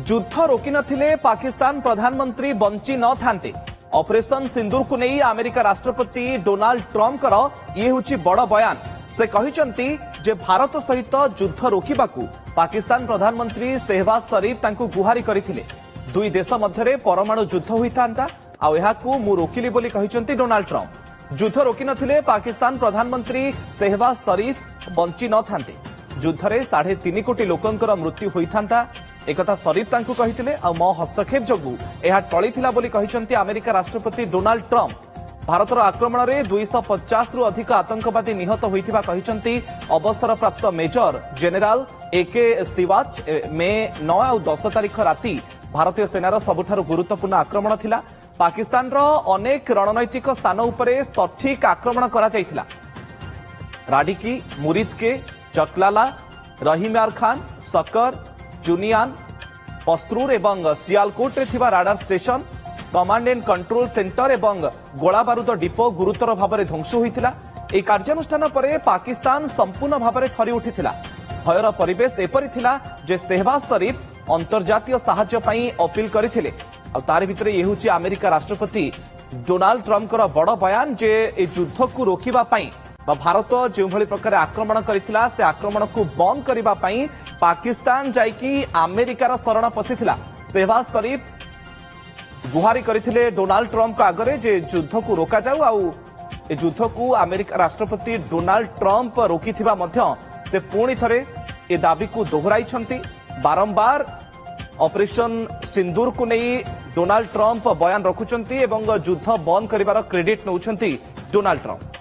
युद्ध रोकी नथिले पाकिस्तान प्रधानमंत्री बंची न थांते। ऑपरेशन सिंदूर को नहीं अमेरिका राष्ट्रपति डोनाल्ड ट्रम्प ये होची बड़ बयान। से कहिसंती जे भारत सहित युद्ध रोकिबाकू पाकिस्तान प्रधानमंत्री शहबाज शरीफ तांकू गुहारी करथिले। दुई देश मध्यरे परमाणु युद्ध होइतांता आ एहाकू मु रोकिली बोली कहिसंती डोनाल्ड ट्रम्प। युद्ध रोकी नथिले पाकिस्तान प्रधानमंत्री शहबाज शरीफ बंची न थांते। युद्धरे 3.5 कोटी लोकंकर मृत्यु होइतांता एकथा शरीफ तांकू कहिथिले आ मो हस्तक्षेप जोगु एहा टळीथिला बोली कहिसंती अमेरिका राष्ट्रपति डोनाल्ड ट्रम्प। भारतर आक्रमण में 250 रु अधिक आतंकवादी निहत होइथिबा कहिसंती अवसर प्राप्त मेजर जेनेराल एके सिवाच। मे 9 और 10 तारिख राति भारतीय सेनार सबुठारु गुरुत्वपूर्ण आक्रमण थिला। पाकिस्तान रो अनेक रणनैतिक स्थान उपरे सठिक आक्रमण करा जायथिला। राडिकी, मुरिदके, चकलाला, रहीमार खान, सकर, जुनियान, पस्तरूर एवं सियालकोट रे थिबा radar station, command and control centre एवं गोला बारूद डिपो गुरुतर भाव में ध्वंस होता। यह कार्यानुष्ठान पर पाकिस्तान संपूर्ण भाव में थरी उठिथिला। भयर परिवेश एपरी थिला जे शहबाज शरीफ अंतर्जातीय सहायता पई अपील करथिले। आ तार भितरे ये होची अमेरिका राष्ट्रपति डोनाल्ड ट्रम्प कर बड़ बयान जे ए युद्ध को रोकिबा पई बा भारत जो भली प्रकार आक्रमण करिथिला से आक्रमण को बंद करिबा पई पाकिस्तान जाइकी अमेरिकार शरण पशिथिला। शहबाज शरीफ गुहारी करथिले डोनाल्ड ट्रम्प का आगरे जे युद्ध को रोका जाऊ आ युद्ध को अमेरिका राष्ट्रपति डोनाल्ड ट्रम्प रोकिथिबा मध्य से पुणी थरे ए दाबी को दोहराइछंती। बारंबार ऑपरेशन सिंदूर को नहीं डोनाल्ड ट्रम्प बयान रखुचंती एवं युद्ध बंद करिवार क्रेडिट नउछंती डोनाल्ड ट्रम्प।